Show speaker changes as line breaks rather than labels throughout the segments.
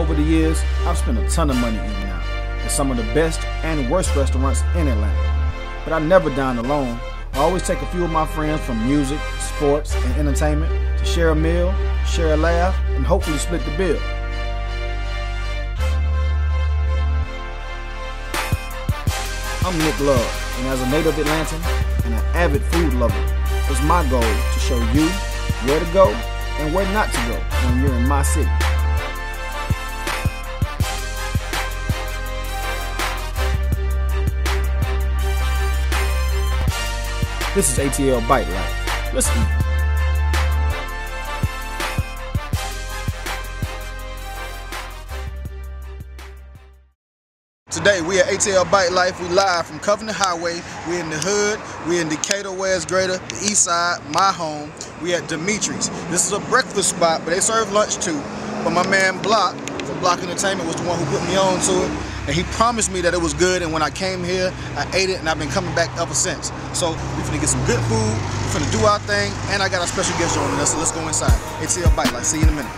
Over the years, I've spent a ton of money eating out at some of the best and worst restaurants in Atlanta. But I never dine alone. I always take a few of my friends from music, sports, and entertainment to share a meal, share a laugh, and hopefully split the bill. I'm Nick Love, and as a native Atlantan and an avid food lover, it's my goal to show you where to go and where not to go when you're in my city. This is ATL Bite Life. Let's eat. Today we at ATL Bite Life. We live from Covenant Highway. We in the hood. We in Decatur, West Greater, the East Side, my home. We at Dimitri's. This is a breakfast spot, but they serve lunch too. But my man Block from Block Entertainment was the one who put me on to it. And he promised me that it was good, and when I came here, I ate it, and I've been coming back ever since. So we finna get some good food, we finna do our thing, and I got our special guest joining us, so let's go inside. ATL Bite Life, see you in a minute.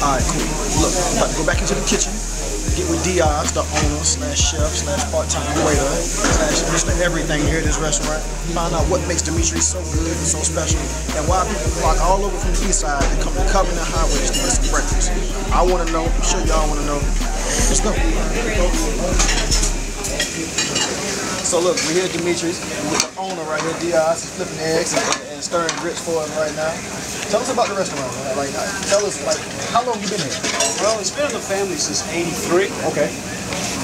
Alright, cool. Look, I'm about to go back into the kitchen, get with Diaz, the owner, slash chef, slash part-time waiter, slash Mr. Everything here at this restaurant. Find out what makes Dimitri's so good and so special, and why people flock all over from the east side to come to Covenant Highways to get some breakfast. I want to know, I'm sure y'all want to know. Let's go. So look, we're here at Dimitri's with the owner right here, Diaz. He's flipping eggs and stirring grits for us right now. Tell us about the restaurant, man. Like, tell us, like, how long you been here?
Well, it's been in the family since '83.
Okay.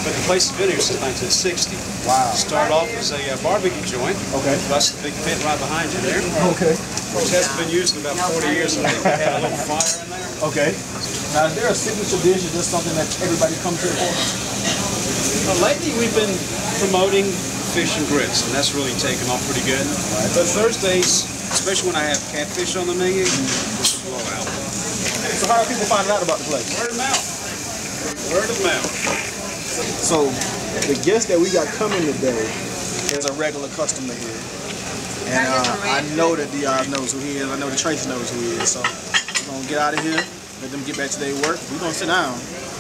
But the place has been here since 1960.
Wow.
Started off as a barbecue joint.
Okay.
That's the big pit right behind you there.
Okay.
Which hasn't been used in about 40 years. I think we had a little fire in there.
Okay. Now, is there a signature dish or just something that everybody comes here for?
Well, lately we've been promoting fish and grits, and that's really taken off pretty good. Right. But Thursdays, especially when I have catfish on the menu, it's a blowout.
So how are people finding out about the place?
Word of mouth. Word of mouth.
So the guest that we got coming today is a regular customer here. And I know that Diaz knows who he is. I know that Tracy knows who he is. So we're going to get out of here, let them get back to their work. We're going to sit down.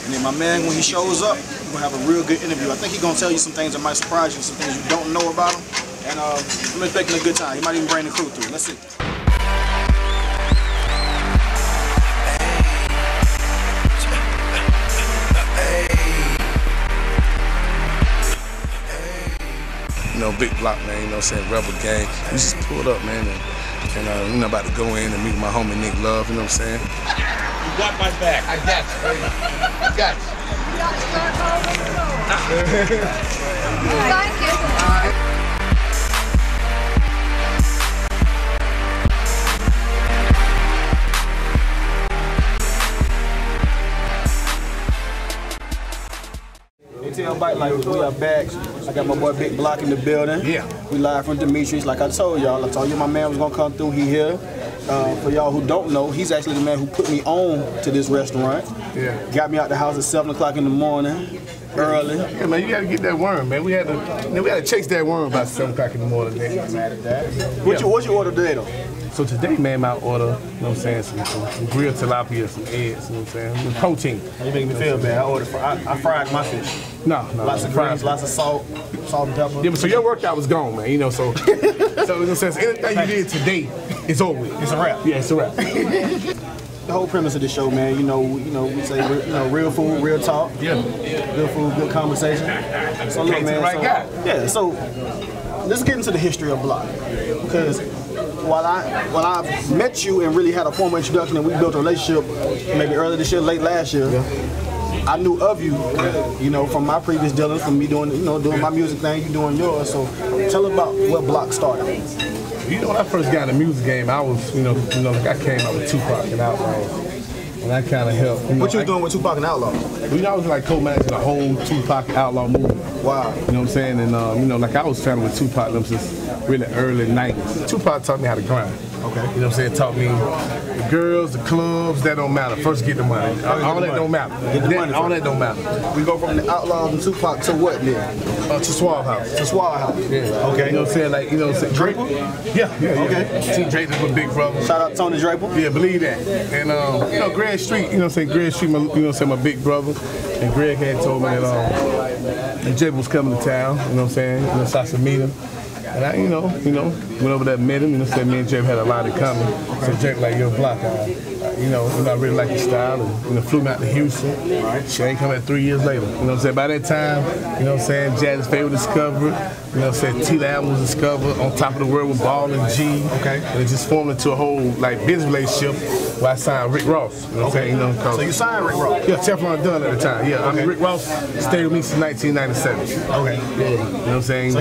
And then my man, when he shows up, we're going to have a real good interview. I think he's going to tell you some things that might surprise you, some things you don't know about him. And I'm expecting a good time. He might even bring the crew through. Let's see.
You know, big block, man, you know what I'm saying, Rebel Gang. We just pulled up, man, and you know, about to go in and meet my homie Nick Love, you know what I'm saying?
You got my back.
I got you, baby. I got you.
Thank you.
ATL Bite Life, we are back. I got my boy Big Block in the building.
Yeah.
We live from Dimitri's. Like I told y'all, my man was gonna come through. He here. For y'all who don't know, he's actually the man who put me on to this restaurant.
Yeah.
Got me out the house at 7 o'clock in the morning, early.
Yeah, man, you gotta get that worm, man. We had to chase that worm about 7 o'clock in the morning, man.
What's your order today, though?
So today, man, my order, you know what I'm saying, some grilled tilapia, some eggs, you know what I'm saying, some protein.
You making me feel bad. I fried my fish.
No.
Lots of greens, lots of salt and pepper.
Yeah, but so your workout was gone, man, you know, so you know what I'm saying, so anything you did today is over with.
It's a wrap.
Yeah, it's a wrap.
The whole premise of the show, man, we say real food, real talk.
Yeah.
Good food, good conversation. So look, man,
right guy.
Yeah, so let's get into the history of Block. Because while I met you and really had a formal introduction and we built a relationship maybe earlier this year, late last year, I knew of you, you know, from my previous dealings, from me doing my music thing, you doing yours. So tell about where Block started.
You know, when I first got in the music game, I was, like I came out with Tupac and Outlawz. And that kind of helped.
What you was doing with Tupac and Outlaw?
I was like co-managing the whole Tupac Outlaw movement.
Wow.
You know what I'm saying? And like I was trying with Tupac them since really early 90s. Tupac taught me how to grind.
Okay.
You know what I'm saying? Taught me the girls, the clubs, that don't matter. First get the money. All that don't matter. All that don't matter.
We go from the Outlaws and Tupac to what then?
To Suave House.
To Suave House.
Yeah.
Okay.
You know what I'm saying? Like, you know what I'm saying?
Draper?
Yeah.
Okay.
T. Draper's my big brother.
Shout out Tony Draper.
Yeah, believe that. And Greg Street, you know what I'm saying? Greg Street, my big brother. And Greg had told me that Draper was coming to town, you know what I'm saying? So I should meet him. And I, went over there, met him, said me and Jay had a lot in common. So Jay like, yo, Block, I really like your style, and flew me out to Houston. Right. She ain't come back 3 years later. You know what I'm saying? By that time, you know what I'm saying, Jazz's favorite discovery, you know what I'm saying, T-Lam was discovered, On Top of the World with Ball and G. Okay. And it just formed into a whole business relationship where I signed Rick Ross. You know what I'm saying?
So you signed Rick Ross?
Yeah, Teflon Dunn at the time. Yeah, okay. Rick Ross stayed with me since 1997.
Okay.
Yeah. You know what I'm saying?
So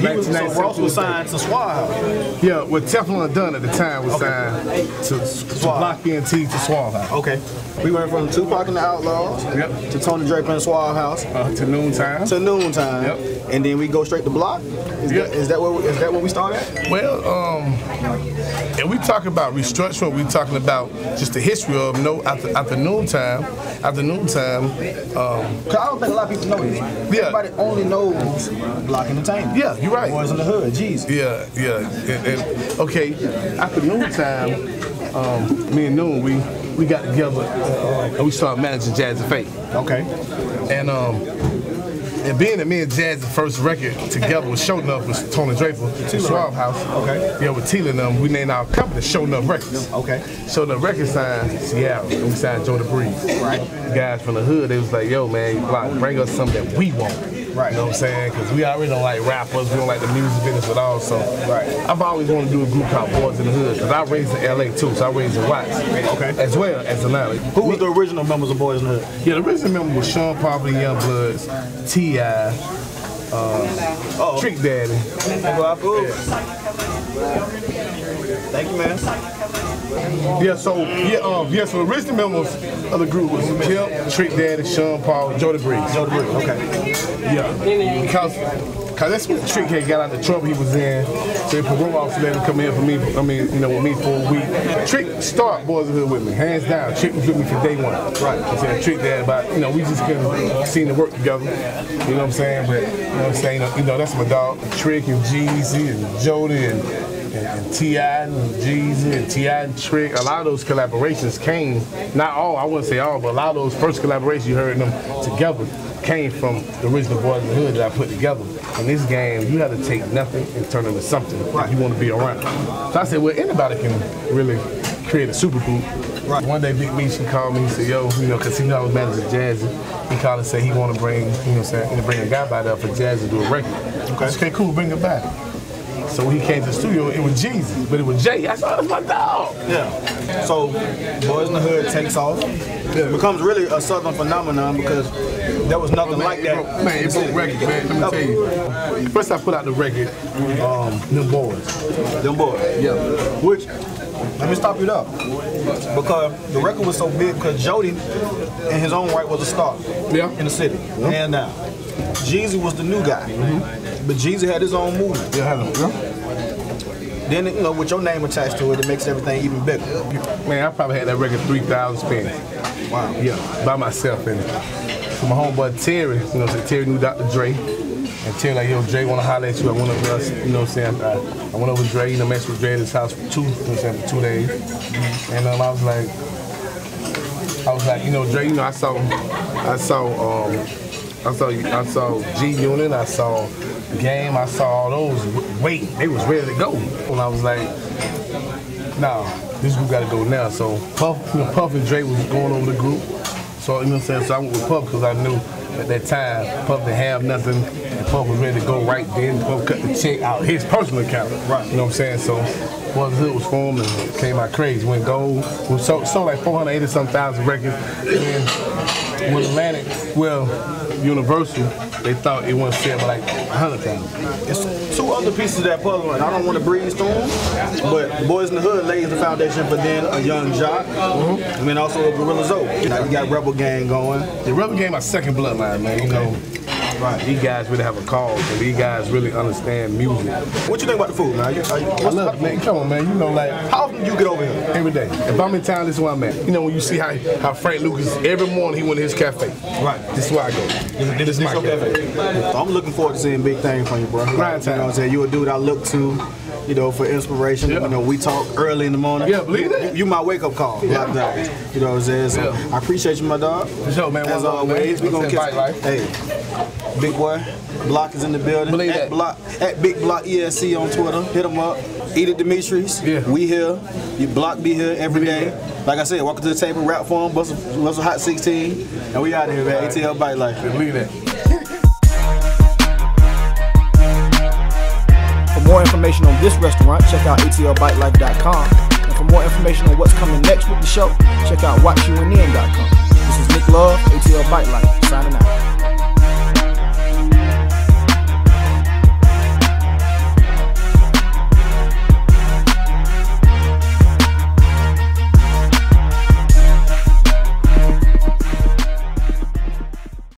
Ross was signed to Suave House?
Yeah, well, Teflon Dunn at the time was signed to Block ENT to Suave House.
Okay. We went from Tupac and the Outlaws to Tony Draper and Suave House
to Noontime.
To Noontime.
Yep.
And then we go straight to Block. Is that where we start at?
Well, and we talking about restructuring. We talking about just the history of after Noontime. After Noontime.
Cause I don't think a lot of people know this.
Yeah.
Everybody only knows Block Entertainment.
Yeah, you're right.
Boys in the Hood. Jeez.
Yeah. And okay. After Noontime, me and Noon, we got together and we started managing Jazzy Faye.
Okay.
And being that me and Jazz's first record together was Show Enough with Tony Draper to Suave House.
Okay.
Yeah, with Tila and them, we named our company Show Enough Records.
Okay.
Show Enough Records signed Seattle, and we signed Joe the Breeze.
Right.
The guys from the hood, they was like, yo, man, Block, bring us something that we want.
Right.
You know what I'm saying? Because we already don't like rappers, we don't like the music business at all. So I've always wanted to do a group called Boys in the Hood, because I raised in LA too, so I raised in Watts.
Okay.
As well as Atlanta.
Who was the original members of Boys in the Hood?
Yeah, the original member was Sean Poverty, Young Bloods, T.I., Trick Daddy.
Thank you, man.
So the original members of the group was Tip, Trick Daddy, Sean Paul, Joe the Breeze.
Joe the Breeze, okay.
Yeah, because that's when Trick had got out of the trouble he was in. So the parole officer let him come in for me. With me for a week. Trick started Boys in the Hood with me, hands down. Trick was with me from day one. Right. I said Trick Daddy, but we just couldn't seem to work together. You know what I'm saying? But you know what I'm saying? That's my dog. Trick and Jeezy and Jody and T.I. and Jeezy and T.I. and Trick. A lot of those collaborations came, not all, I wouldn't say all, but a lot of those first collaborations you heard them together came from the original Boys in the Hood that I put together. In this game, you have to take nothing and turn it into something that you want to be around. So I said, well, anybody can really create a super group. Right. One day, Big Meech called me and said, yo, because he knew I was managing Jazzy, he called and said he want to bring, bring a guy by there for Jazzy to do a record. Okay. I said, okay, cool, bring him back. So when he came to the studio, it was Jeezy, but it was Jay. I said, oh, that's my dog.
Yeah. So Boys in the Hood takes off. It becomes really a Southern phenomenon because there was nothing like that.
Man, it broke records, man. Let me tell you. First I put out the record, Them Boys.
Them Boys.
Yeah.
Which, let me stop you there. Because the record was so big because Jody, in his own right, was a star in the city. Hands down. Jeezy was the new guy. But Jeezy had his own movement. Then, with your name attached to it, it makes everything even bigger.
Man, I probably had that record 3,000 spins.
Wow.
Yeah, by myself. And so my homeboy Terry, Terry knew Dr. Dre. And Terry like, yo, Dre wanna holler at you. I went over there, I went over to Dre, messed with Dre at his house for 2 days. And I was like, Dre, I saw G-Unit, I saw Game, I saw all those waiting. They was ready to go. And I was like, nah, this group gotta go now. So Puff and Dre was going over the group. So so I went with Puff because I knew at that time Puff didn't have nothing and Puff was ready to go right then. Puff cut the check out his personal account. Right. You know what I'm saying? So Boys in the Hood was formed and it came out crazy. Went gold. We sold like 480-some thousand records. And when Atlantic, Universal they thought it wasn't sell like 100,000.
It's 2 other pieces of that puzzle, and I don't want to breeze through them, but Boys in the Hood lays the foundation for then a Young Jock, and then also a Gorilla Zoe. Now you got Rebel Gang going.
The Rebel Gang, my second bloodline, man. You know, right? These guys really have a cause, and these guys really understand music.
What you think about the food, man?
I love it, man. Come on, man. You know, like,
how often do you get over here?
Every day. If I'm in town, this is where I'm at. You know, when you see how Frank Lucas, every morning he went to his cafe.
Right.
This is where I go. This is my cafe.
So I'm looking forward to seeing big things from you, bro.
Right time.
You know what I'm saying? You a dude I look to, you know, for inspiration.
Yeah.
You know, we talk early in the morning.
Yeah, believe that.
You my wake-up call.
Yeah.
Like that. You know what I'm saying? So I appreciate you, my dog.
For sure, man.
As always, we gonna
Bite Life.
Hey, big boy, Block is in the building.
Believe
at
that.
Block, at Big Block ESC on Twitter. Hit him up. Eat it, Demetrius.
Yeah.
We here. You Block be here every day. Like I said, welcome to the table, rap for him, bust a hot 16, and we out of here, man. ATL Bite Life.
Believe that.
For more information on this restaurant, check out atlbitelife.com. And for more information on what's coming next with the show, check out watchunn.com. This is Nick Love, ATL Bite Life, signing out.